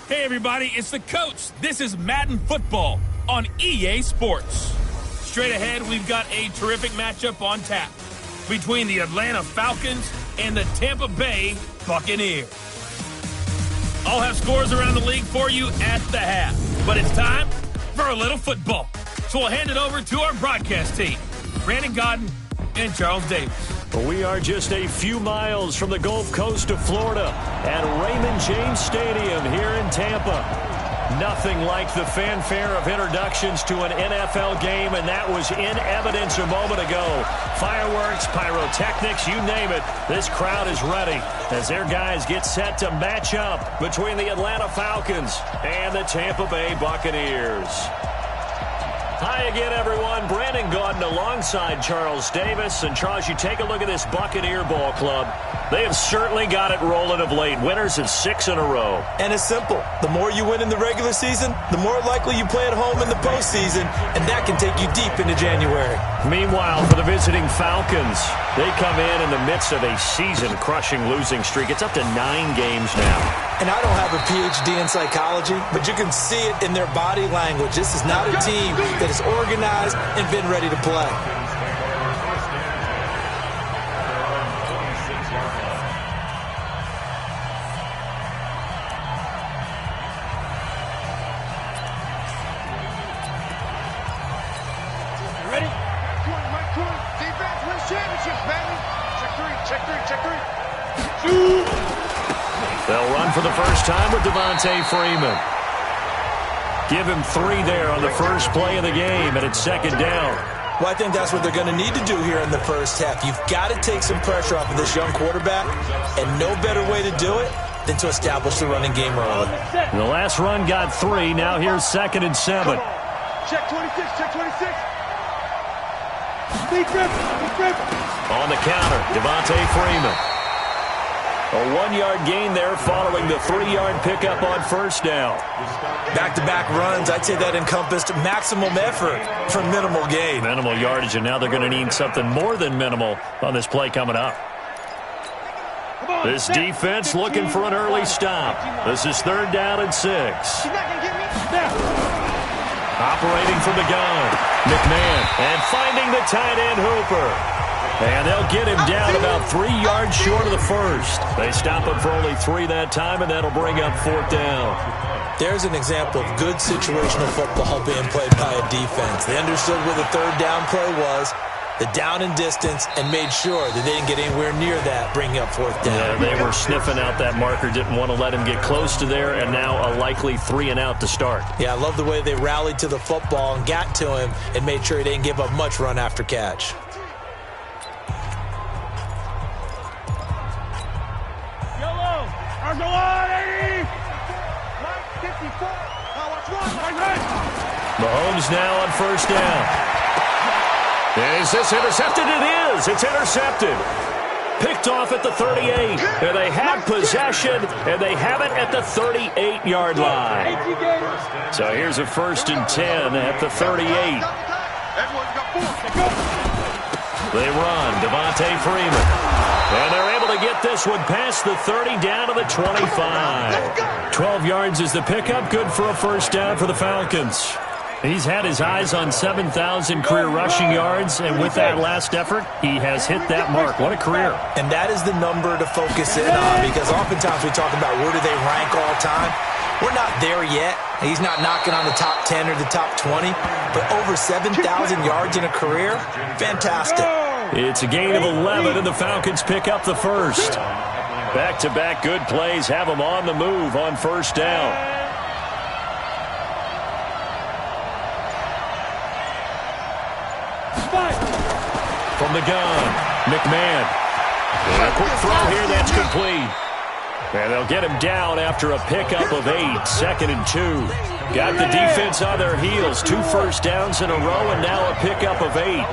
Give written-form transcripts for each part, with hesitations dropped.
Hey everybody, it's the coach. This is Madden Football on EA Sports. Straight ahead, we've got a terrific matchup on tap between the Atlanta Falcons and the Tampa Bay Buccaneers. I'll have scores around the league for you at the half, but it's time for a little football. So we'll hand it over to our broadcast team, Brandon Godden and Charles Davis. We are just a few miles from the Gulf Coast of Florida at Raymond James Stadium here in Tampa. Nothing like the fanfare of introductions to an NFL game, and that was in evidence a moment ago. Fireworks, pyrotechnics, you name it. This crowd is ready as their guys get set to match up between the Atlanta Falcons and the Tampa Bay Buccaneers. Hi again, everyone. Brandon Godden alongside Charles Davis. And, Charles, you take a look at this Buccaneer ball club. They have certainly got it rolling of late. Winners of 6 in a row. And it's simple. The more you win in the regular season, the more likely you play at home in the postseason, and that can take you deep into January. Meanwhile, for the visiting Falcons, they come in the midst of a season-crushing losing streak. It's up to 9 games now. And I don't have a PhD in psychology, but you can see it in their body language. This is not a team that is organized and been ready to play. Ready? Defense wins championships, baby. Check three. They'll run for the first time with Devontae Freeman. Give him 3 there on the first play of the game, and it's second down. Well, I think that's what they're going to need to do here in the first half. You've got to take some pressure off of this young quarterback, and no better way to do it than to establish the running game early. The last run got 3. Now here's 2nd and 7. Check 26. Big grip. On the counter, Devontae Freeman. A 1-yard gain there following the 3-yard pickup on first down. Back-to-back runs, I'd say that encompassed maximum effort for minimal gain. Minimal yardage, and now they're going to need something more than minimal on this play coming up. This defense looking for an early stop. This is 3rd down and 6. Operating from the gun, McMahon, and finding the tight end Hooper. And they'll get him down about 3 yards short of the first. They stop him for only 3 that time, and that'll bring up 4th down. There's an example of good situational football being played by a defense. They understood where the 3rd down play was, the down and distance, and made sure that they didn't get anywhere near that, bringing up 4th down. Yeah, they were sniffing out that marker, didn't want to let him get close to there, and now a likely 3 and out to start. Yeah, I love the way they rallied to the football and got to him and made sure he didn't give up much run after catch. Mahomes now on first down. Is this intercepted? It is. It's intercepted. Picked off at the 38. And they have possession, and they have it at the 38-yard line. So here's a 1st and 10 at the 38. They run. Devontae Freeman. And they're able to get this one past the 30 down to the 25. 12 yards is the pickup. Good for a first down for the Falcons. He's had his eyes on 7,000 career rushing yards, and with that last effort, he has hit that mark. What a career. And that is the number to focus in on, because oftentimes we talk about where do they rank all time. We're not there yet. He's not knocking on the top 10 or the top 20, but over 7,000 yards in a career, fantastic. It's a gain of 11, and the Falcons pick up the first. Back-to-back good plays have them on the move on first down. From the gun, McMahon. And a quick throw here that's complete. And they'll get him down after a pickup of 8, 2nd and 2. Got the defense on their heels. 2 first downs in a row, and now a pickup of 8.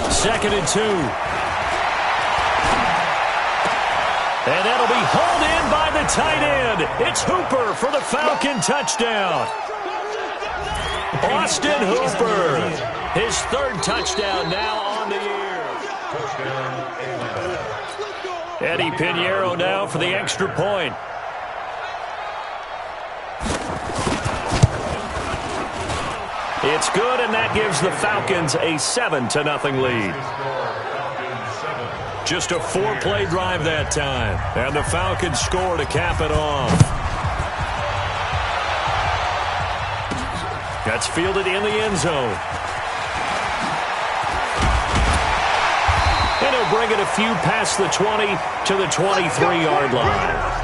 2nd and 2. And that'll be hauled in by the tight end. It's Hooper for the Falcon touchdown. Austin Hooper, his 3rd touchdown now on the year. Eddie Pinheiro now for the extra point. It's good, and that gives the Falcons a 7-0 lead. Just a 4-play drive that time, and the Falcons score to cap it off. That's fielded in the end zone. And he'll bring it a few past the 20 to the 23-yard line.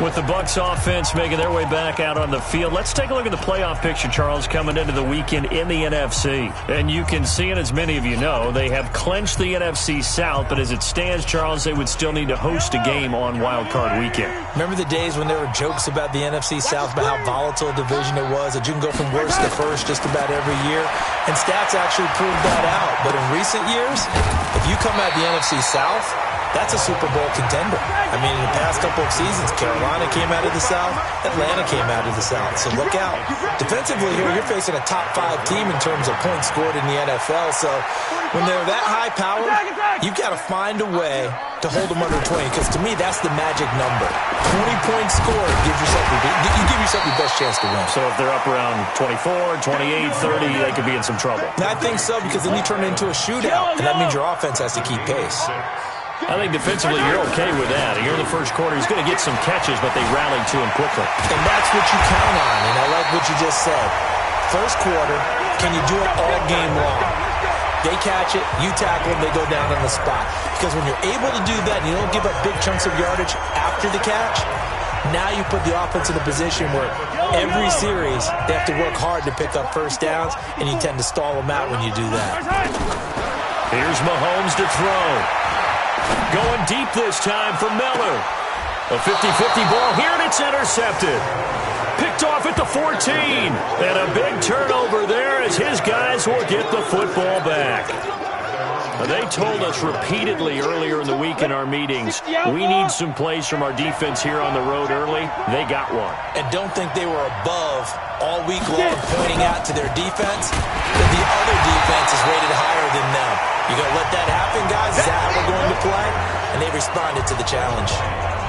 With the Bucs offense making their way back out on the field, let's take a look at the playoff picture, Charles, coming into the weekend in the NFC. And you can see it, as many of you know, they have clinched the NFC South, but as it stands, Charles, they would still need to host a game on Wild Card Weekend. Remember the days when there were jokes about the NFC South, about how volatile a division it was, that you can go from worst to first just about every year? And stats actually proved that out. But in recent years, if you come out the NFC South, that's a Super Bowl contender. I mean, in the past couple of seasons, Carolina came out of the South, Atlanta came out of the South. So look out. Defensively here, you're facing a top-5 team in terms of points scored in the NFL. So when they're that high-powered, you've got to find a way to hold them under 20, because to me, that's the magic number. 20 points scored, you give yourself your best chance to win. So if they're up around 24, 28, 30, they could be in some trouble. And I think so, because then you turn it into a shootout, and that means your offense has to keep pace. I think defensively you're okay with that. Here in the first quarter, he's going to get some catches, but they rallied to him quickly. And that's what you count on, and I like what you just said. First quarter, can you do it all game long? They catch it, you tackle them, they go down on the spot. Because when you're able to do that and you don't give up big chunks of yardage after the catch, now you put the offense in a position where every series they have to work hard to pick up first downs, and you tend to stall them out when you do that. Here's Mahomes to throw. Going deep this time for Miller. A 50-50 ball here, and it's intercepted. Picked off at the 14. And a big turnover there as his guys will get the football back. They told us repeatedly earlier in the week in our meetings, we need some plays from our defense here on the road early. They got one. And don't think they were above all week long pointing out to their defense that the other defense is rated higher than them. You going to let that happen, guys? Is that how we're going to play? And they responded to the challenge.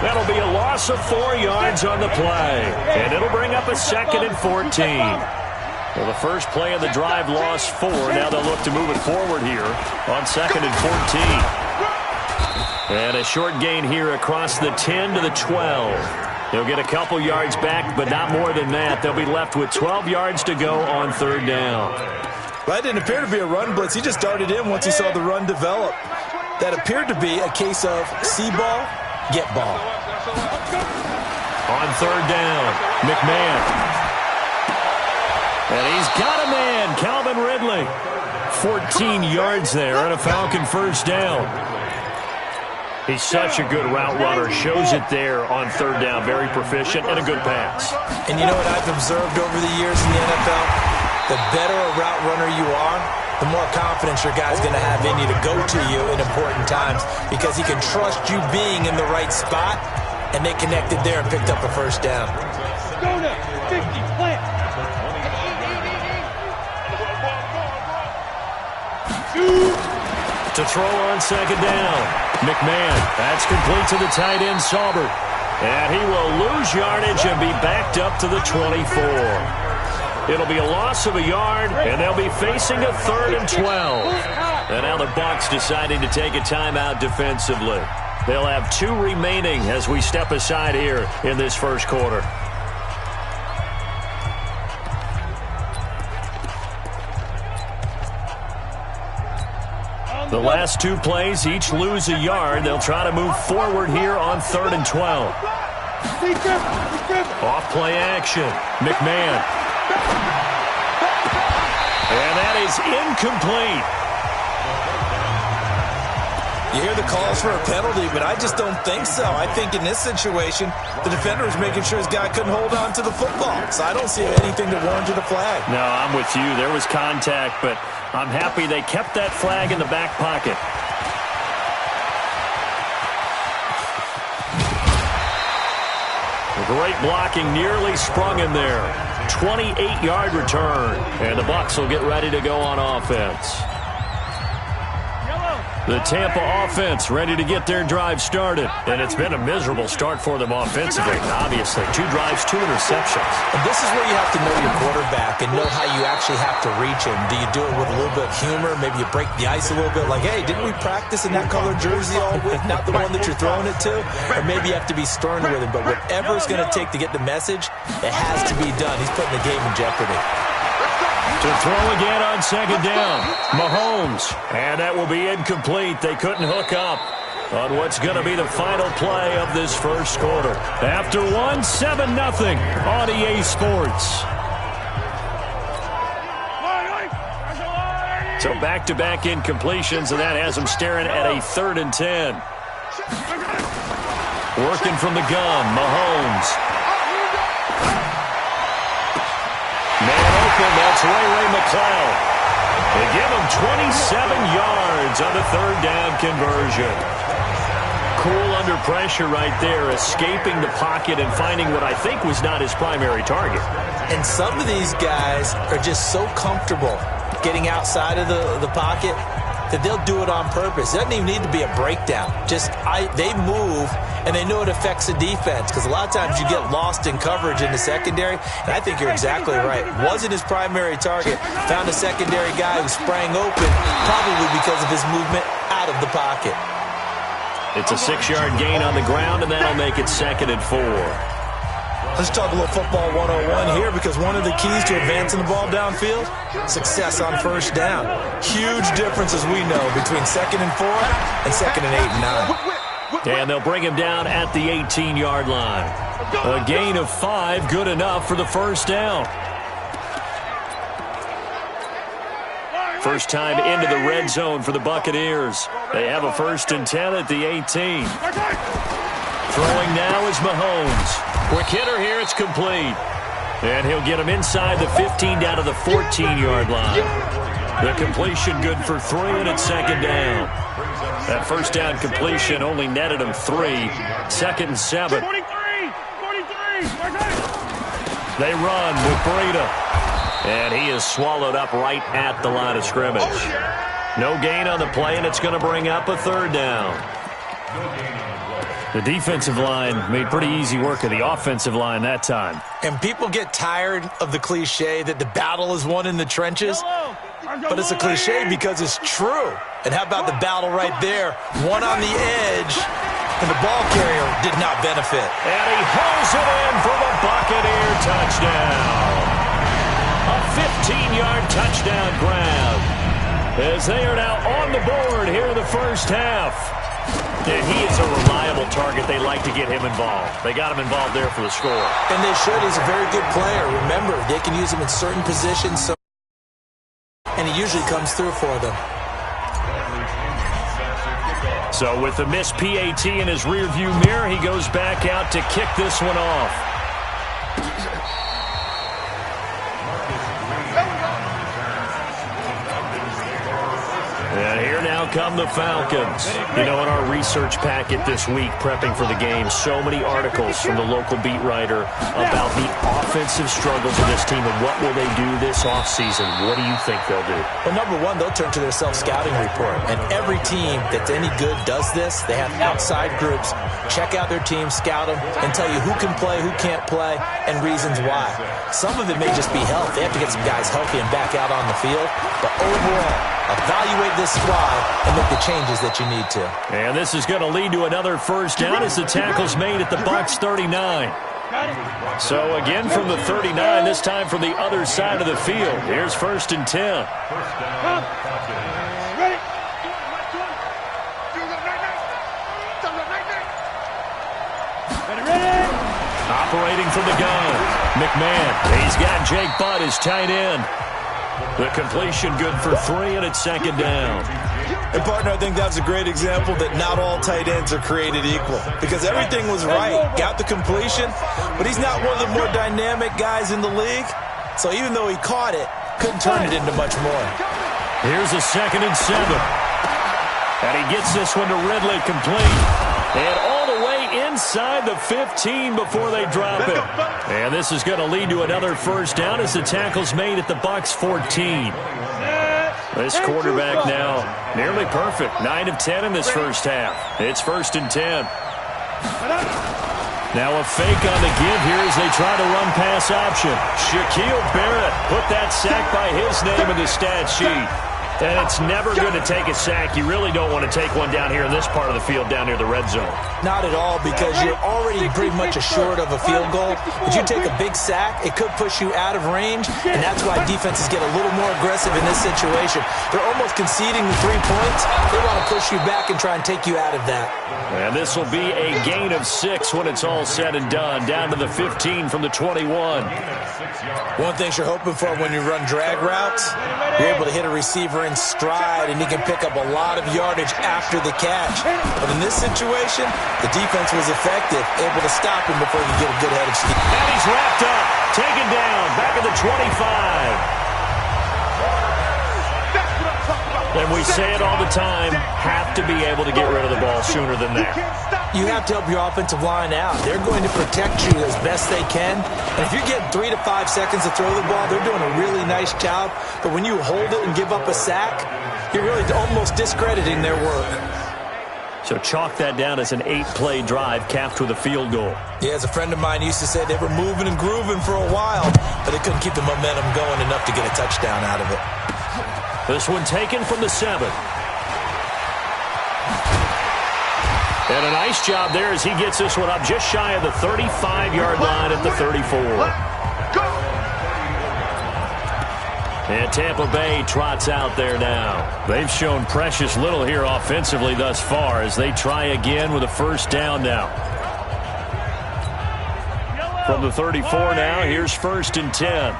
That'll be a loss of 4 yards on the play. And it'll bring up a 2nd and 14. Well, the first play of the drive lost 4. Now they'll look to move it forward here on 2nd and 14. And a short gain here across the 10 to the 12. They'll get a couple yards back, but not more than that. They'll be left with 12 yards to go on 3rd down. Well, that didn't appear to be a run blitz. He just darted in once he saw the run develop. That appeared to be a case of see ball, get ball. On 3rd down, McMahon. And he's got a man, Calvin Ridley. 14 yards there and a Falcon first down. He's such a good route runner. Shows it there on 3rd down. Very proficient and a good pass. And you know what I've observed over the years in the NFL? The better a route runner you are, the more confidence your guy's going to have in you to go to you in important times, because he can trust you being in the right spot, and they connected there and picked up a first down. Go to 50, plant. To throw on 2nd down, McMahon. That's complete to the tight end, Saubert. And he will lose yardage and be backed up to the 24. It'll be a loss of a yard, and they'll be facing a 3rd and 12. And now the Bucs deciding to take a timeout defensively. They'll have 2 remaining as we step aside here in this first quarter. The last 2 plays, each lose a yard. They'll try to move forward here on 3rd and 12. Off play action. McMahon. And that is incomplete. You hear the calls for a penalty, but I just don't think so. I think in this situation, the defender was making sure his guy couldn't hold on to the football. So I don't see anything that warranted a flag. No, I'm with you. There was contact, but I'm happy they kept that flag in the back pocket. Great blocking, nearly sprung him there. 28-yard return. And the Bucs will get ready to go on offense. The Tampa offense ready to get their drive started. And it's been a miserable start for them offensively, obviously. 2 drives, 2 interceptions. And this is where you have to know your quarterback and know how you actually have to reach him. Do you do it with a little bit of humor? Maybe you break the ice a little bit. Like, hey, didn't we practice in that colored jersey all week? Not the one that you're throwing it to? Or maybe you have to be stern with him. But whatever it's going to take to get the message, it has to be done. He's putting the game in jeopardy. To throw again on second down. Mahomes. And that will be incomplete. They couldn't hook up on what's going to be the final play of this first quarter. After 1, 7-0 on EA Sports. So back-to-back incompletions, and that has them staring at a 3rd and 10. Working from the gun, Mahomes. Man open, that's Ray McCloud. They give him 27 yards on the 3rd down conversion. Cool under pressure right there, escaping the pocket and finding what I think was not his primary target. And some of these guys are just so comfortable getting outside of the pocket that they'll do it on purpose. It doesn't even need to be a breakdown. They move, and they know it affects the defense, because a lot of times you get lost in coverage in the secondary, and I think you're exactly right. Wasn't his primary target. Found a secondary guy who sprang open, probably because of his movement out of the pocket. It's a 6-yard gain on the ground, and that'll make it 2nd and 4. Let's talk a little football 101 here, because one of the keys to advancing the ball downfield, success on first down. Huge difference, as we know, between 2nd and 4 and 2nd and 8 and 9. And they'll bring him down at the 18-yard line. A gain of 5, good enough for the first down. First time into the red zone for the Buccaneers. They have a 1st and 10 at the 18. Throwing now is Mahomes. Quick hitter here, it's complete. And he'll get him inside the 15 down to the 14-yard line. The completion good for 3, and it's 2nd down. That first down completion only netted him 3. 2nd and 7. 43! They run with Breida. And he is swallowed up right at the line of scrimmage. No gain on the play, and it's going to bring up a 3rd down. The defensive line made pretty easy work of the offensive line that time. And people get tired of the cliche that the battle is won in the trenches. But it's a cliche because it's true. And how about the battle right there? One on the edge, and the ball carrier did not benefit. And he hauls it in for the Buccaneer touchdown. A 15-yard touchdown grab. As they are now on the board here in the first half. And he is a reliable target. They like to get him involved. They got him involved there for the score. And they should. He's a very good player. Remember, they can use him in certain positions, and he usually comes through for them. So with the missed PAT in his rearview mirror, he goes back out to kick this one off. And here now come the Falcons. You know, in our research packet this week, prepping for the game, so many articles from the local beat writer about the offensive struggles of this team and what will they do this offseason. What do you think they'll do? Well, number one, they'll turn to their self-scouting report. And every team that's any good does this. They have outside groups. Check out their team, scout them, and tell you who can play, who can't play, and reasons why. Some of it may just be health. They have to get some guys healthy and back out on the field. But overall, evaluate this squad and make the changes that you need to. And this is going to lead to another first down as the tackle's made at the Bucs 39. So again from the 39, this time from the other side of the field. Here's 1st and 10. Operating from the gun, McMahon. He's got Jake Butt, his tight end. The completion good for 3, and it's 2nd down. And, partner, I think that's a great example that not all tight ends are created equal, because everything was right. Got the completion, but he's not one of the more dynamic guys in the league. So even though he caught it, couldn't turn it into much more. Here's a 2nd and 7. And he gets this one to Ridley complete. And all the way inside the 15 before they drop it. And this is going to lead to another first down as the tackle's made at the Bucs 14. This quarterback now nearly perfect. 9 of 10 in this first half. It's 1st and 10. Now a fake on the give here as they try to run pass option. Shaquille Barrett put that sack by his name in the stat sheet. And it's never good to take a sack. You really don't want to take one down here in this part of the field down near the red zone. Not at all, because you're already pretty much assured of a field goal. But you take a big sack, it could push you out of range, and that's why defenses get a little more aggressive in this situation. They're almost conceding the 3 points. They want to push you back and try and take you out of that. And this will be a gain of 6 when it's all said and done. Down to the 15 from the 21. One thing you're hoping for when you run drag routes, you're able to hit a receiver in stride, and he can pick up a lot of yardage after the catch. But in this situation, the defense was effective, able to stop him before he could get a good head of steam. And he's wrapped up, taken down, back at the 25. And we say it all the time, have to be able to get rid of the ball sooner than that. You have to help your offensive line out. They're going to protect you as best they can. And if you're getting 3 to 5 seconds to throw the ball, they're doing a really nice job. But when you hold it and give up a sack, you're really almost discrediting their work. So chalk that down as an 8-play drive capped with a field goal. Yeah, as a friend of mine used to say, they were moving and grooving for a while, but they couldn't keep the momentum going enough to get a touchdown out of it. This one taken from the 7. And a nice job there as he gets this one up just shy of the 35-yard line at the 34. And Tampa Bay trots out there now. They've shown precious little here offensively thus far as they try again with a first down now. From the 34 now, here's 1st and 10.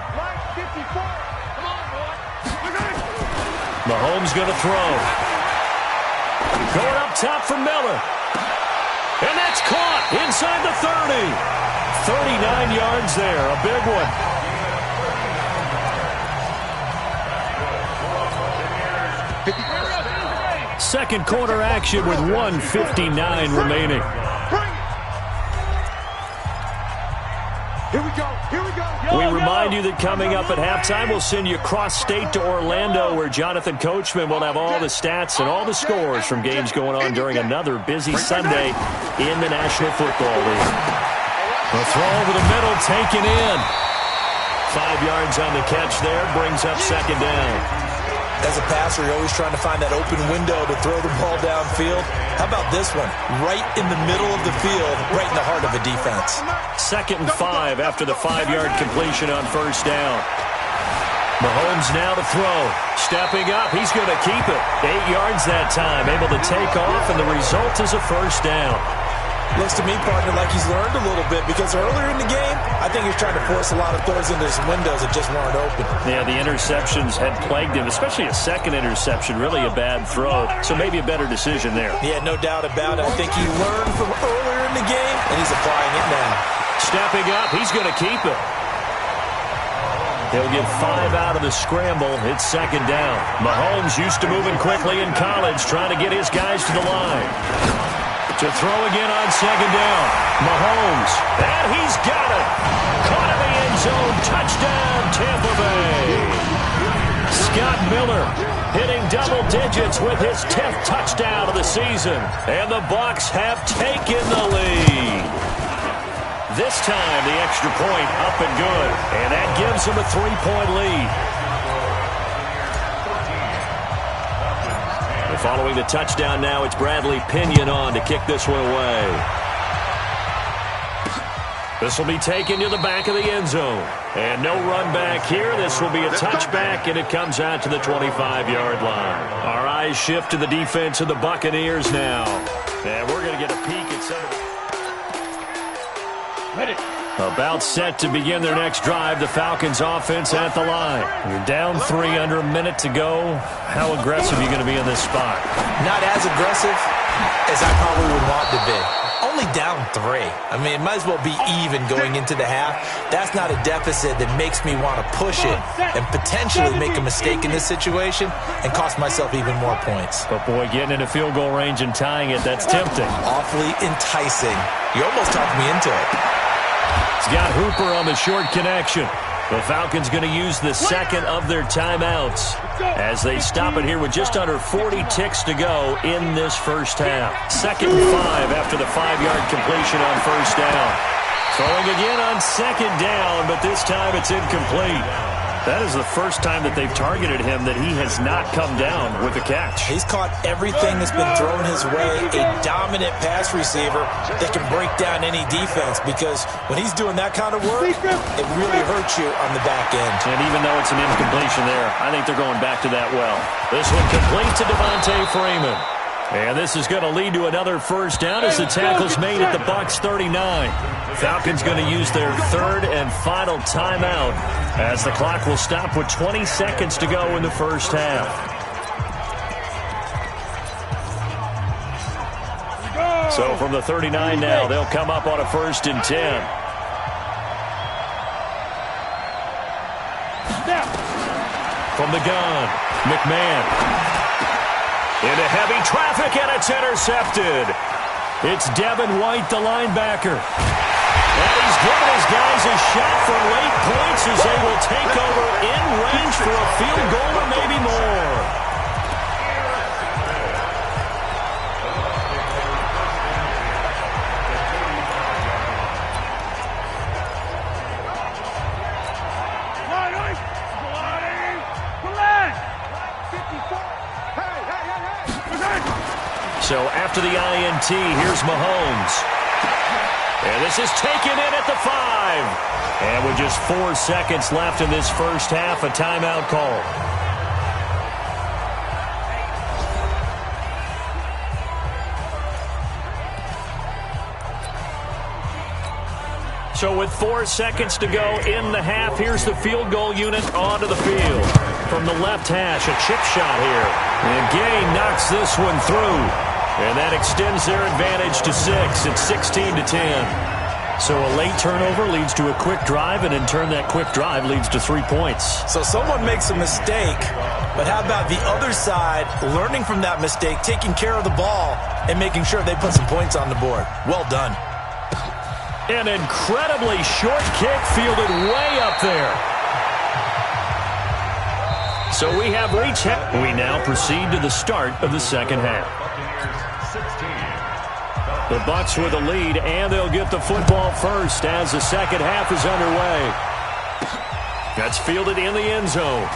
Mahomes going to throw. Going up top for Miller. And that's caught inside the 30. 39 yards there, a big one. Second quarter action with 1:59 remaining. Here we go. Here we go. We remind you that coming up at halftime, we'll send you cross-state to Orlando, where Jonathan Coachman will have all the stats and all the scores from games going on during another busy Sunday in the National Football League. A throw over the middle, taken in. 5 yards on the catch there, brings up 2nd down. As a passer, you're always trying to find that open window to throw the ball downfield. How about this one? Right in the middle of the field, right in the heart of a defense. 2nd and 5 after the 5-yard completion on first down. Mahomes now to throw. Stepping up, he's going to keep it. 8 yards that time, able to take off, and the result is a first down. Looks to me, partner, like he's learned a little bit, because earlier in the game, I think he was trying to force a lot of throws into his windows that just weren't open. Yeah, the interceptions had plagued him, especially a second interception, really a bad throw. So maybe a better decision there. Yeah, no doubt about it. I think he learned from earlier in the game, and he's applying it now. Stepping up, he's going to keep it. He'll get 5 out of the scramble. It's 2nd down. Mahomes used to moving quickly in college, trying to get his guys to the line. To throw again on 2nd down. Mahomes. And he's got it. Caught in the end zone. Touchdown, Tampa Bay. Scott Miller hitting double digits with his 10th touchdown of the season. And the Bucs have taken the lead. This time, the extra point up and good. And that gives them a 3-point lead. Following the touchdown now, it's Bradley Pinion on to kick this one away. This will be taken to the back of the end zone. And no run back here. This will be a touchback, and it comes out to the 25-yard line. Our eyes shift to the defense of the Buccaneers now. And we're going to get a peek at some of the... Ready. About set to begin their next drive, the Falcons offense at the line. You're down 3 under a minute to go. How aggressive are you going to be in this spot? Not as aggressive, as I probably would want to be. Only down 3. I mean, it might as well be even going into the half. That's not a deficit that makes me want to push it and potentially make a mistake in this situation and cost myself even more points. But, boy, getting into field goal range and tying it, that's tempting. Awfully enticing. You almost talked me into it. He's got Hooper on the short connection. The Falcons going to use the second of their timeouts as they stop it here with just under 40 ticks to go in this first half. 2nd and 5 after the 5-yard completion on first down. Throwing again on 2nd down, but this time it's incomplete. That is the first time that they've targeted him that he has not come down with a catch. He's caught everything that's been thrown his way. A dominant pass receiver that can break down any defense, because when he's doing that kind of work, it really hurts you on the back end. And even though it's an incompletion there, I think they're going back to that well. This one complete to Devontae Freeman. And this is going to lead to another first down as the tackle's made at the Bucs 39. Falcons going to use their 3rd and final timeout as the clock will stop with 20 seconds to go in the first half. So from the 39 now, they'll come up on a 1st and 10. From the gun, McMahon. Into heavy traffic, and it's intercepted. It's Devin White, the linebacker. And he's given his guys a shot for late points as they will take over in range for a field goal or maybe more. So after the INT, here's Mahomes. And this is taken in at the 5. And with just 4 seconds left in this first half, a timeout call. So with 4 seconds to go in the half, here's the field goal unit onto the field. From the left hash, a chip shot here. And Gay knocks this one through. And that extends their advantage to 6. It's 16-10. So a late turnover leads to a quick drive, and in turn that quick drive leads to 3 points. So someone makes a mistake, but how about the other side learning from that mistake, taking care of the ball, and making sure they put some points on the board? Well done. An incredibly short kick fielded way up there. So we have reached. We now proceed to the start of the second half. The Bucs with a lead, and they'll get the football first as the second half is underway. That's fielded in the end zone.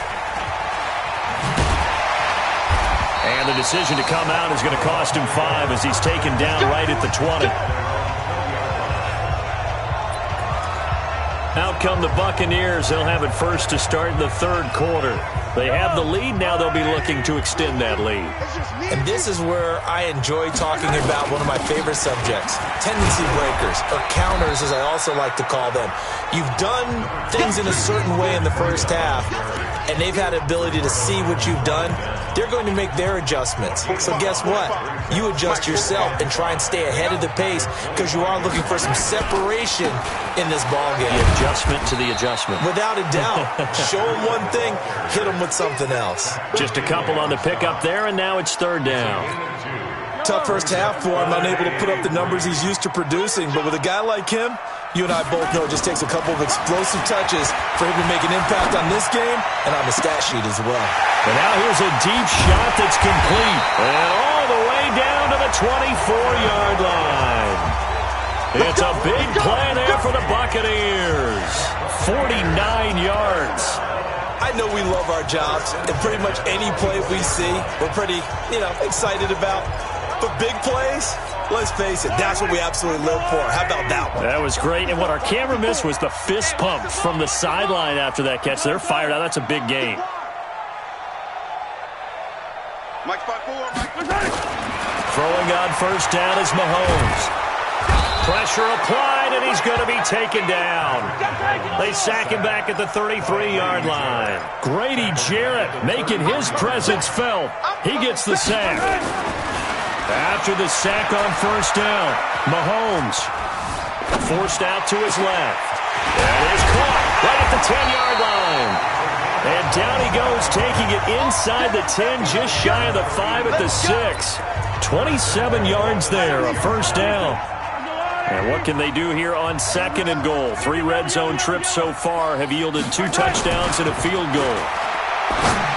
And the decision to come out is going to cost him 5 as he's taken down right at the 20. Out come the Buccaneers. They'll have it first to start in the 3rd quarter. They have the lead. Now they'll be looking to extend that lead. And this is where I enjoy talking about one of my favorite subjects, tendency breakers, or counters as I also like to call them. You've done things in a certain way in the first half, and they've had the ability to see what you've done. They're going to make their adjustments. So guess what? You adjust yourself and try and stay ahead of the pace because you are looking for some separation in this ballgame. The adjustment to the adjustment. Without a doubt. Show them one thing, hit them with something else. Just a couple on the pickup there, and now it's 3rd down. Tough first half for him, unable to put up the numbers he's used to producing. But with a guy like him, you and I both know it just takes a couple of explosive touches for him to make an impact on this game and on the stat sheet as well. And now here's a deep shot that's complete. And all the way down to the 24-yard line. It's a big play there for the Buccaneers. 49 yards. I know we love our jobs, and pretty much any play we see, we're pretty, excited about. But big plays, let's face it, that's what we absolutely live for. How about that one? That was great, and what our camera missed was the fist pump from the sideline after that catch. They're fired out. That's a big game. Mike 5-4, Mike. Throwing on first down is Mahomes. Pressure applied, and he's going to be taken down. They sack him back at the 33-yard line. Grady Jarrett making his presence felt. He gets the sack. After the sack on first down, Mahomes forced out to his left. And is caught right at the 10-yard line. And down he goes, taking it inside the 10, just shy of the 5 at the 6. 27 yards there, a first down. And what can they do here on 2nd and goal? 3 red zone trips so far have yielded 2 touchdowns and a field goal.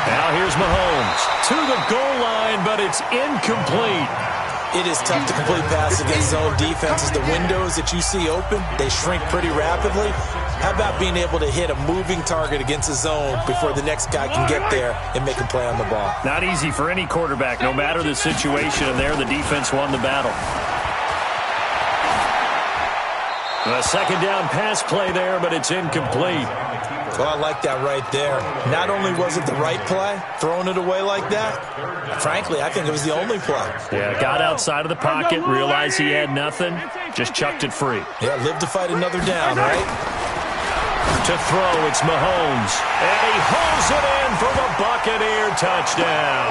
Now here's Mahomes to the goal line, but it's incomplete. It is tough to complete passes against zone defenses. The windows that you see open, they shrink pretty rapidly. How about being able to hit a moving target against a zone before the next guy can get there and make a play on the ball? Not easy for any quarterback, no matter the situation, and there the defense won the battle. A 2nd down pass play there, but it's incomplete. Well, I like that right there. Not only was it the right play, throwing it away like that, frankly, I think it was the only play. Yeah, got outside of the pocket, realized he had nothing, just chucked it free. Yeah, live to fight another down, right? To throw, it's Mahomes. And he hauls it in for the Buccaneer touchdown.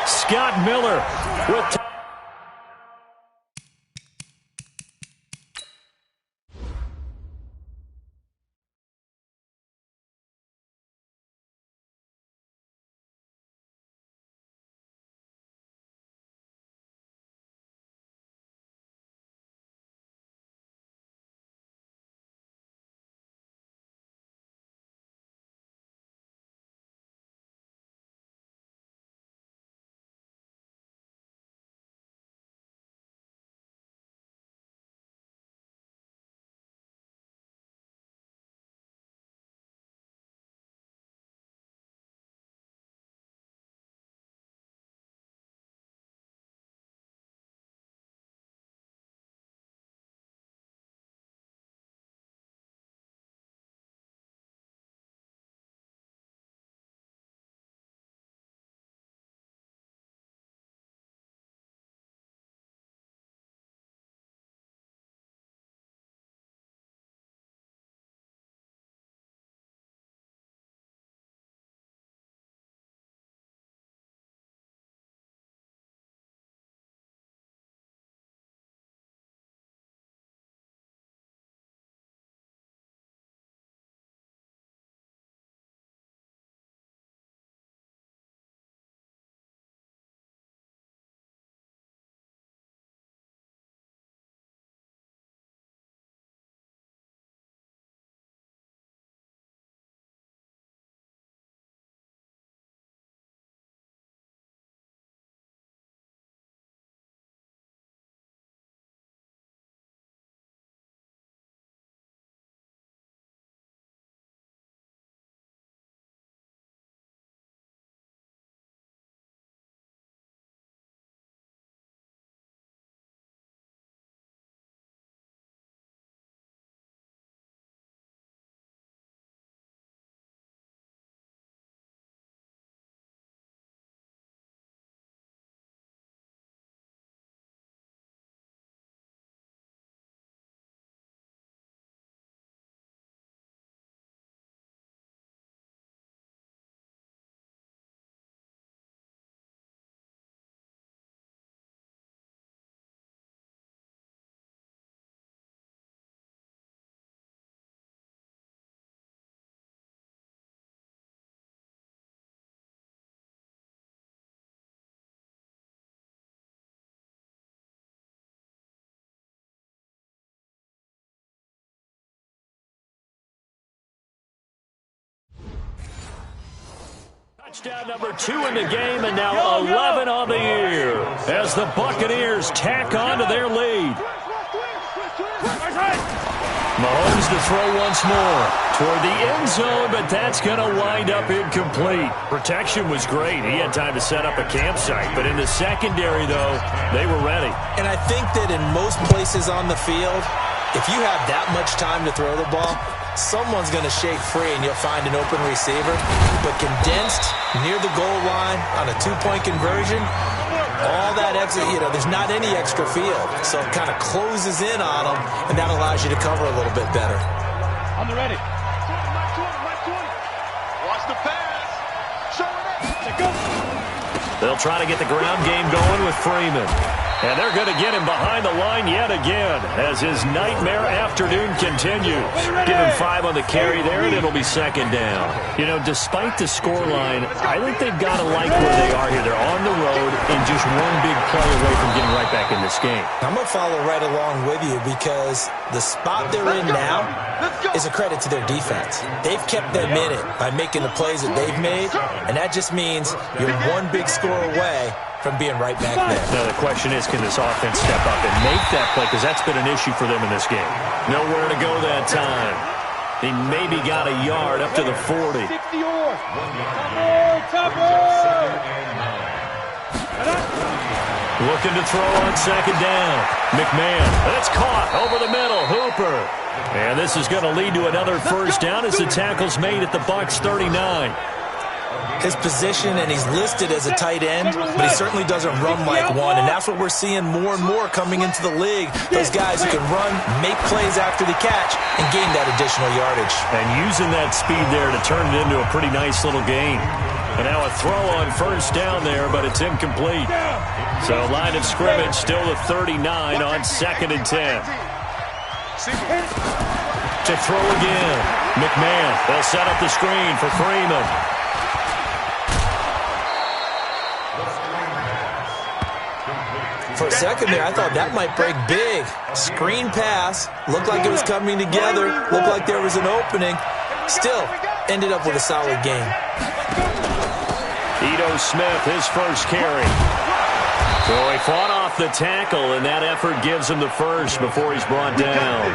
Scott Miller with... Touchdown number 2 in the game, and now 11 on the year as the Buccaneers tack on to their lead. Mahomes to throw once more toward the end zone, but that's going to wind up incomplete. Protection was great. He had time to set up a campsite, but in the secondary, though, they were ready. And I think that in most places on the field, if you have that much time to throw the ball, someone's going to shake free and you'll find an open receiver. But condensed near the goal line on a 2-point conversion, all that extra, there's not any extra field. So it kind of closes in on them, and that allows you to cover a little bit better. On the ready. Watch the pass. Show it up. Go. They'll try to get the ground game going with Freeman. And they're going to get him behind the line yet again as his nightmare afternoon continues. Give him 5 on the carry there, and it'll be second down. You know, despite the scoreline, I think they've got to like where they are here. They're on the road and just one big play away from getting right back in this game. I'm going to follow right along with you because the spot they're in now is a credit to their defense. They've kept them in it by making the plays that they've made, and that just means you're one big score away from being right back there. Now the question is, can this offense step up and make that play? Because that's been an issue for them in this game. Nowhere to go that time. He maybe got a yard up to the 40. Looking to throw on second down. McMahon, it's caught over the middle. Hooper. And this is going to lead to another first down as the tackle's made at the Bucs 39. His position, and he's listed as a tight end, but he certainly doesn't run like one, and that's what we're seeing more and more coming into the league. Those guys who can run, make plays after the catch, and gain that additional yardage. And using that speed there to turn it into a pretty nice little gain. And now a throw on first down there, but it's incomplete. So line of scrimmage still the 39 on 2nd and 10. To throw again. McMahon, they'll set up the screen for Freeman. For a second there, I thought that might break big. Screen pass. Looked like it was coming together. Looked like there was an opening. Still, ended up with a solid game. Ito Smith, his first carry. So he fought off the tackle, and that effort gives him the first before he's brought down.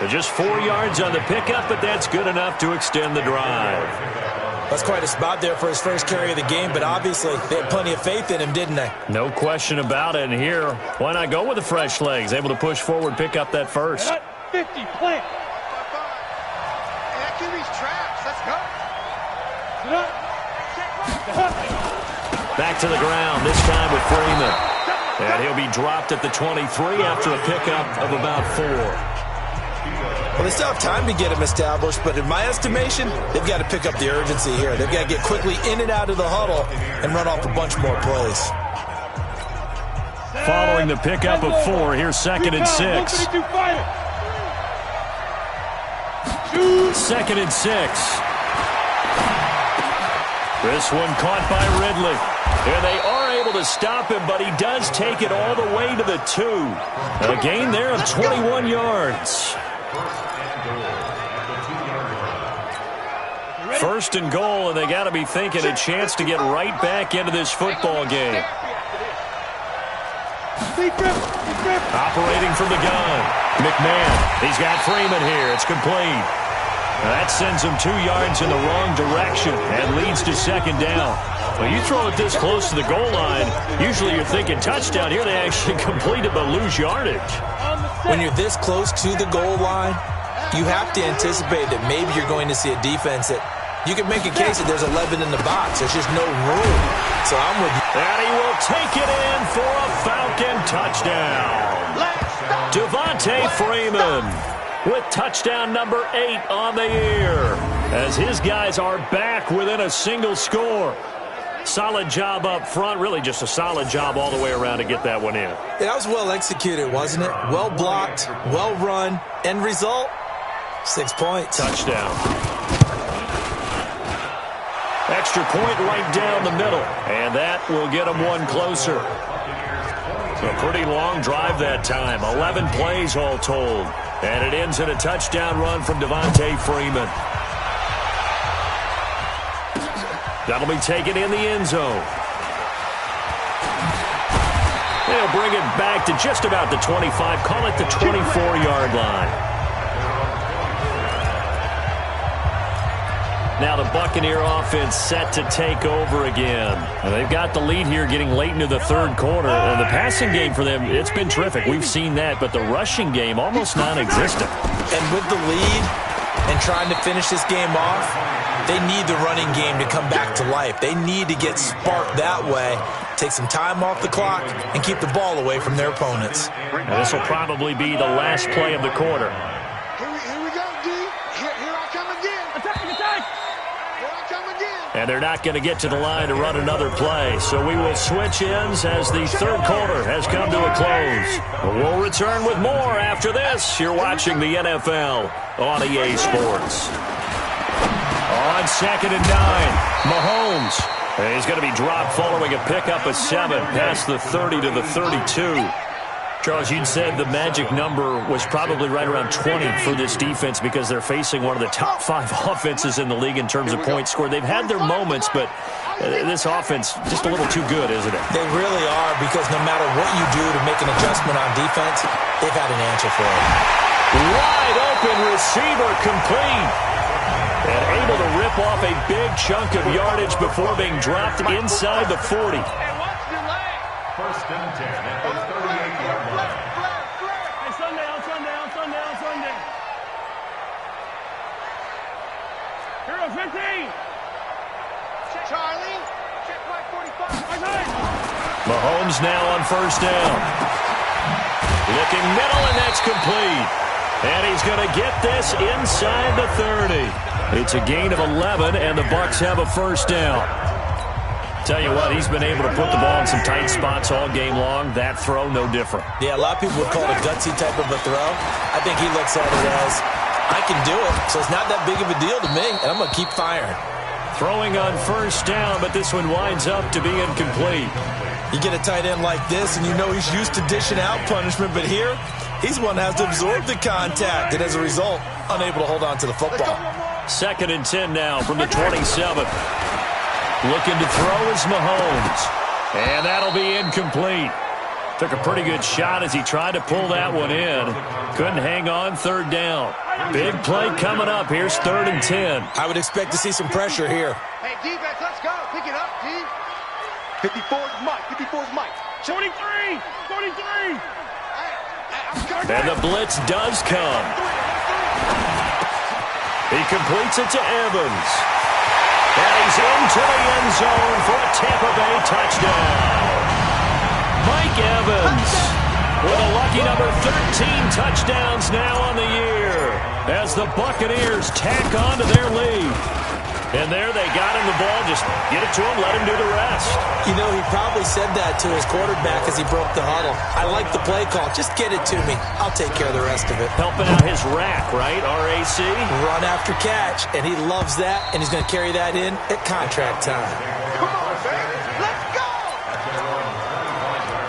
So just 4 yards on the pickup, but that's good enough to extend the drive. That's quite a spot there for his first carry of the game, but obviously they had plenty of faith in him, didn't they? No question about it. And here, why not go with the fresh legs? Able to push forward, pick up that first. 50, plant. That QB's traps. Let's go. Back to the ground, this time with Freeman. And he'll be dropped at the 23 after a pickup of about 4. Well, they still have time to get him established, but in my estimation, they've got to pick up the urgency here. They've got to get quickly in and out of the huddle and run off a bunch more plays. Following the pickup of 4, here's 2nd and 6. 2nd and 6. This one caught by Ridley. And they are able to stop him, but he does take it all the way to the 2. A gain there of 21 yards. First and goal, and they got to be thinking a chance to get right back into this football game. Operating from the gun. McMahon, he's got Freeman here. It's complete. That sends him 2 yards in the wrong direction and leads to second down. Well, you throw it this close to the goal line, usually you're thinking touchdown. Here they actually complete it but lose yardage. When you're this close to the goal line, you have to anticipate that maybe you're going to see a defense that you can make a case that there's 11 in the box. There's just no room. So I'm with you. And he will take it in for a Falcon touchdown. Devontae Freeman with touchdown number 8 on the year as his guys are back within a single score. Solid job up front, really just a solid job all the way around to get that one in. That was well executed, wasn't it? Well blocked, well run. End result, 6 points. Touchdown. Extra point right down the middle, and that will get them one closer. A pretty long drive that time, 11 plays all told. And it ends in a touchdown run from Devontae Freeman. That'll be taken in the end zone. They'll bring it back to just about the 25, call it the 24-yard line. Now the Buccaneer offense set to take over again. And they've got the lead here getting late into the third quarter. And the passing game for them, it's been terrific. We've seen that, but the rushing game almost non-existent. And with the lead and trying to finish this game off, they need the running game to come back to life. They need to get sparked that way, take some time off the clock, and keep the ball away from their opponents. And this will probably be the last play of the quarter. Here we go, D. Here I come again. Attack, attack. Here I come again. And they're not going to get to the line to run another play. So we will switch ends as the third quarter has come to a close. We'll return with more after this. You're watching the NFL on EA Sports. On 2nd and 9, Mahomes. He's going to be dropped following a pickup of 7 past the 30 to the 32. Charles, you'd said the magic number was probably right around 20 for this defense because they're facing one of the top 5 offenses in the league in terms of points scored. They've had their moments, but this offense just a little too good, isn't it? They really are, because no matter what you do to make an adjustment on defense, they've had an answer for it. Wide open receiver complete. And able to rip off a big chunk of yardage before being dropped inside the 40. First and 10 at the 38-yard line. Hey, Sunday. Hero 15. Charlie, check my 45. Mahomes now on first down. Looking middle, and that's complete. And he's going to get this inside the 30. It's a gain of 11, and the Bucs have a first down. Tell you what, he's been able to put the ball in some tight spots all game long. That throw, no different. Yeah, a lot of people would call it a gutsy type of a throw. I think he looks at it as, I can do it, so it's not that big of a deal to me, and I'm going to keep firing. Throwing on first down, but this one winds up to be incomplete. You get a tight end like this, and you know he's used to dishing out punishment, but here, he's one that has to absorb the contact, and as a result, unable to hold on to the football. 2nd and 10 now from the 27. Looking to throw is Mahomes. And that'll be incomplete. Took a pretty good shot as he tried to pull that one in. Couldn't hang on, third down. Big play coming up. Here's 3rd and 10. I would expect to see some pressure here. Hey, defense, let's go. Pick it up, D. 54's Mike. 54's Mike. 23. And the blitz does come. He completes it to Evans. And he's into the end zone for a Tampa Bay touchdown. Mike Evans with a lucky number 13 touchdowns now on the year as the Buccaneers tack on to their lead. And there they got him the ball. Just get it to him, let him do the rest. You know, he probably said that to his quarterback as he broke the huddle. I like the play call. Just get it to me. I'll take care of the rest of it. Helping out his rack, right? RAC? Run after catch, and he loves that, and he's going to carry that in at contract time. Come on, man. Let's go.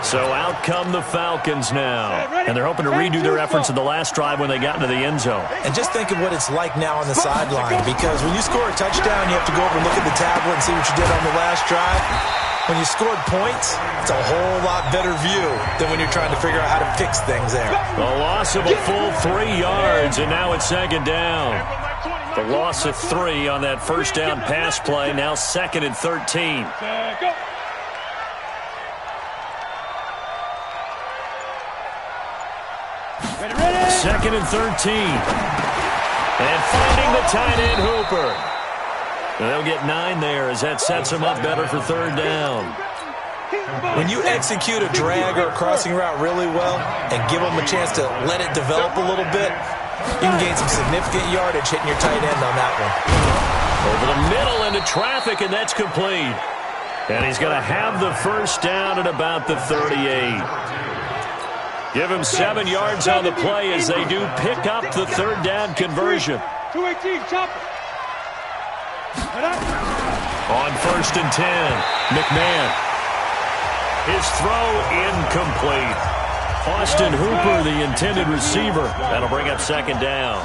So out come the Falcons now. And they're hoping to redo their efforts in the last drive when they got into the end zone. And just think of what it's like now on the sideline, because when you score a touchdown, you have to go over and look at the tablet and see what you did on the last drive. When you scored points, it's a whole lot better view than when you're trying to figure out how to fix things there. A loss of a full 3 yards, and now it's 2nd down. The loss of 3 on that first down pass play, now 2nd and 13. Go. Ready. 2nd and 13. And finding the tight end, Hooper. And they'll get 9 there as that sets them up better for 3rd down. When you execute a drag or a crossing route really well and give them a chance to let it develop a little bit, you can gain some significant yardage hitting your tight end on that one. Over the middle into traffic, and that's complete. And he's going to have the first down at about the 38. Give him 7 yards on the play as they do pick up the 3rd down conversion. 218, chop. On 1st and 10, McMahon. His throw incomplete. Austin Hooper, the intended receiver. That'll bring up 2nd down.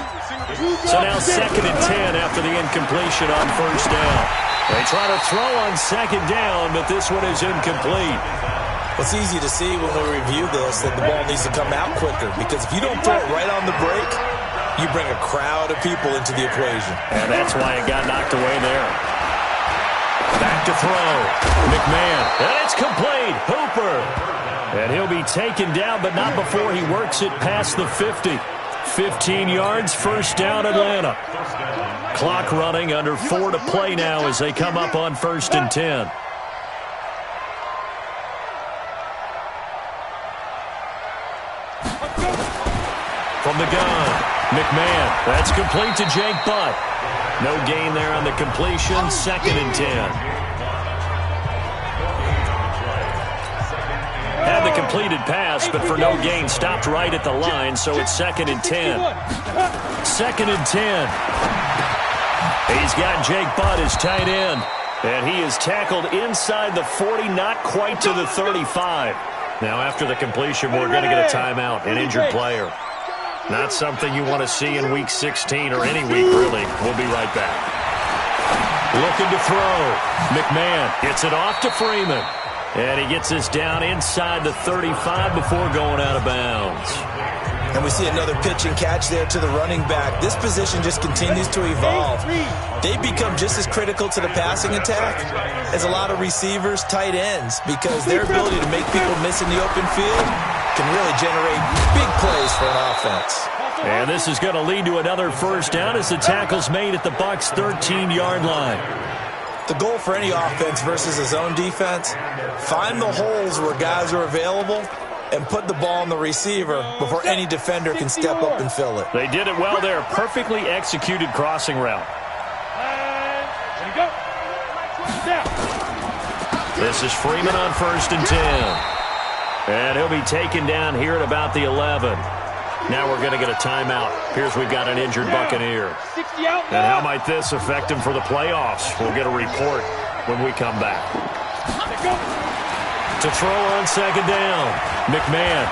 So now 2nd and 10 after the incompletion on 1st down. They try to throw on 2nd down, but this one is incomplete. It's easy to see when we review this that the ball needs to come out quicker, because if you don't throw it right on the break, you bring a crowd of people into the equation. And that's why it got knocked away there. Back to throw. McMahon. And it's complete. Hooper. And he'll be taken down, but not before he works it past the 50. 15 yards, first down, Atlanta. Clock running, under 4 to play now as they come up on 1st and 10. From the gun, McMahon, that's complete to Jake Butt. No gain there on the completion, 2nd and 10. Had the completed pass, but for no gain, stopped right at the line, so it's 2nd and 10. 2nd and 10. He's got Jake Butt as tight end, and he is tackled inside the 40, not quite to the 35. Now, after the completion, we're going to get a timeout, an injured player. Not something you want to see in Week 16 or any week, really. We'll be right back. Looking to throw. McMahon gets it off to Freeman. And he gets this down inside the 35 before going out of bounds. And we see another pitch and catch there to the running back. This position just continues to evolve. They become just as critical to the passing attack as a lot of receivers, tight ends, because their ability to make people miss in the open field can really generate big plays for an offense. And this is going to lead to another first down as the tackle's made at the Bucs' 13-yard line. The goal for any offense versus a zone defense, find the holes where guys are available and put the ball on the receiver before any defender can step up and fill it. They did it well there. Perfectly executed crossing route. There you go. This is Freeman on 1st and 10. And he'll be taken down here at about the 11. Now we're going to get a timeout. Here's we've got an injured Buccaneer. And how might this affect him for the playoffs? We'll get a report when we come back. To throw on 2nd down, McMahon.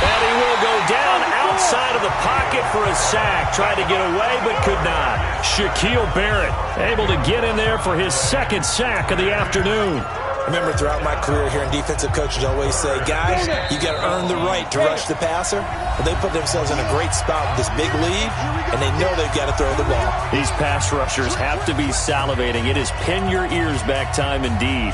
And he will go down outside of the pocket for a sack. Tried to get away, but could not. Shaquille Barrett able to get in there for his 2nd sack of the afternoon. Remember, throughout my career here in defensive coaches always say, guys, you got to earn the right to rush the passer. Well, they put themselves in a great spot with this big lead, and they know they've got to throw the ball. These pass rushers have to be salivating. It is pin your ears back time indeed.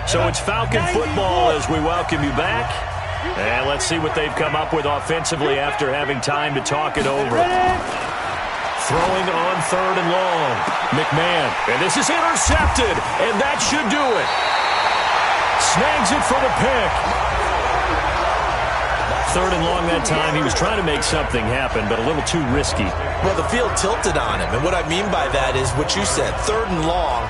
So it's Falcon football as we welcome you back. And let's see what they've come up with offensively after having time to talk it over. Throwing on 3rd and long. McMahon. And this is intercepted. And that should do it. Snags it for the pick. 3rd and long that time. He was trying to make something happen, but a little too risky. Well, the field tilted on him. And what I mean by that is what you said. 3rd and long.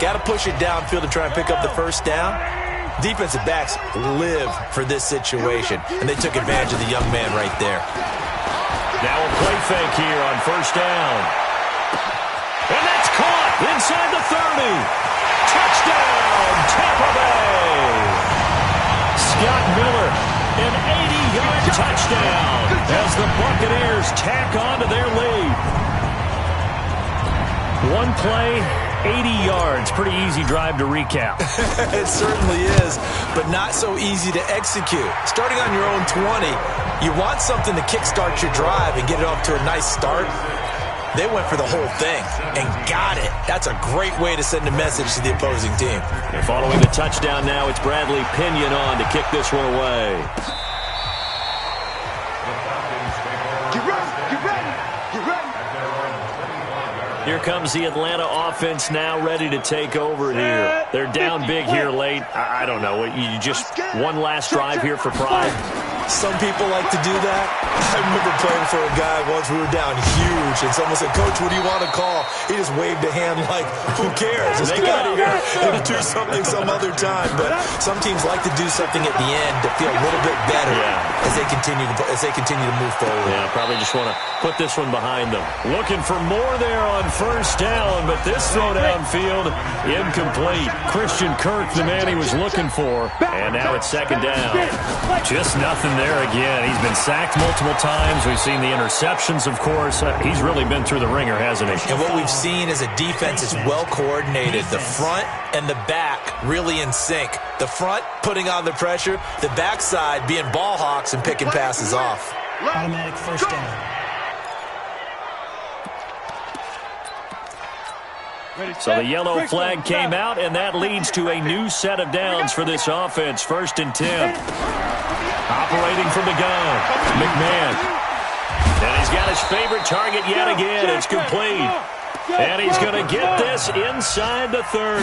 Got to push it downfield to try and pick up the first down. Defensive backs live for this situation. And they took advantage of the young man right there. Now a play fake here on 1st down. And that's caught inside the 30. Touchdown, Tampa Bay. Scott Miller, an 80-yard touchdown as the Buccaneers tack on to their lead. One play, 80 yards. Pretty easy drive to recap. It certainly is, but not so easy to execute. Starting on your own 20, you want something to kickstart your drive and get it off to a nice start. They went for the whole thing and got it. That's a great way to send a message to the opposing team. And following the touchdown now, it's Bradley Pinion on to kick this one away. Get ready, get ready, get ready. Here comes the Atlanta offense now ready to take over here. They're down big here late. I don't know. You just one last drive here for pride. Some people like to do that. I remember playing for a guy once. We were down huge, and someone said, "Coach, what do you want to call?" He just waved a hand like, "Who cares? Let's get out of here and do something some other time." But some teams like to do something at the end to feel a little bit better as they continue to move forward. Yeah, probably just want to put this one behind them. Looking for more there on 1st down, but this throw downfield incomplete. Christian Kirk, the man he was looking for, and now it's 2nd down. Just nothing there again. He's been sacked multiple times. We've seen the interceptions, of course. He's really been through the ringer, hasn't he? And what we've seen is a defense that's well coordinated. The front and the back really in sync. The front putting on the pressure, the backside being ball hawks and picking passes off. Automatic 1st down. So the yellow flag came out, and that leads to a new set of downs for this offense. 1st and 10. Operating from the gun, McMahon. And he's got his favorite target yet again. It's complete. And he's going to get this inside the 30.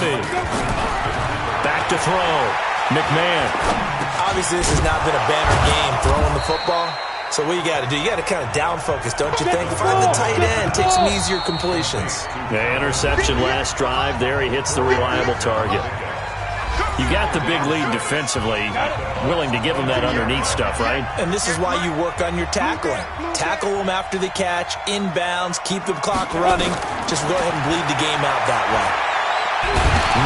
Back to throw. McMahon. Obviously, this has not been a banner game throwing the football. So what you got to do, you got to kind of down focus, don't you think? Find the tight end, take some easier completions. The interception last drive there. He hits the reliable target. You got the big lead defensively, willing to give them that underneath stuff, right? And this is why you work on your tackling. Tackle them after the catch, inbounds, keep the clock running. Just go ahead and bleed the game out that way.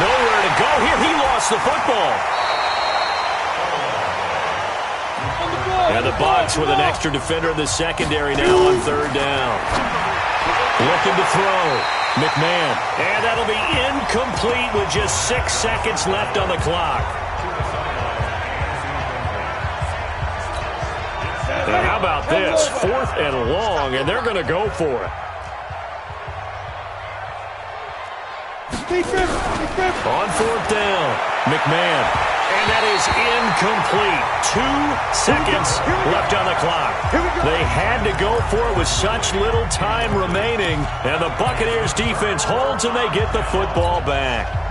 Nowhere to go here. He lost the football. And the Bucs with an extra defender in the secondary now on third down. Looking to throw. McMahon. And that'll be incomplete with just 6 seconds left on the clock. And how about this? 4th and long, and they're going to go for it. On 4th down, McMahon. And that is incomplete. 2 seconds left on the clock. They had to go for it with such little time remaining. And the Buccaneers defense holds and they get the football back.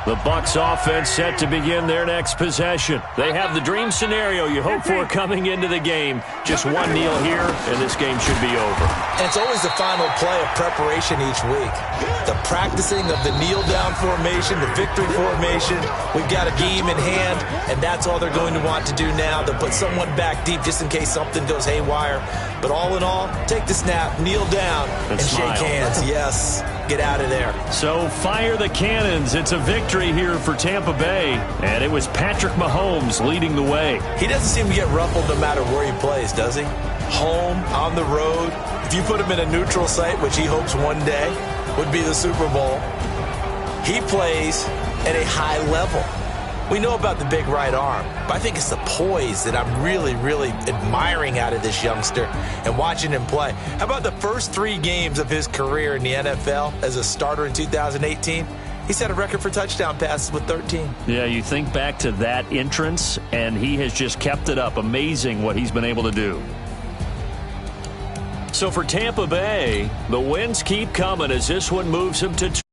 The Bucs offense set to begin their next possession. They have the dream scenario you hope for coming into the game. Just one kneel here, and this game should be over. And it's always the final play of preparation each week. The practicing of the kneel-down formation, the victory formation. We've got a game in hand, and that's all they're going to want to do now. They'll put someone back deep just in case something goes haywire. But all in all, take the snap, kneel down, and shake hands. Yes, get out of there. So fire the cannons. It's a victory here for Tampa Bay, and it was Patrick Mahomes leading the way. He doesn't seem to get ruffled no matter where he plays, does he? Home, on the road. If you put him in a neutral site, which he hopes one day would be the Super Bowl, he plays at a high level. We know about the big right arm, but I think it's the poise that I'm really, really admiring out of this youngster and watching him play. How about the first 3 games of his career in the NFL as a starter in 2018? He set a record for touchdown passes with 13. Yeah, you think back to that entrance, and he has just kept it up. Amazing what he's been able to do. So for Tampa Bay, the wins keep coming as this one moves him to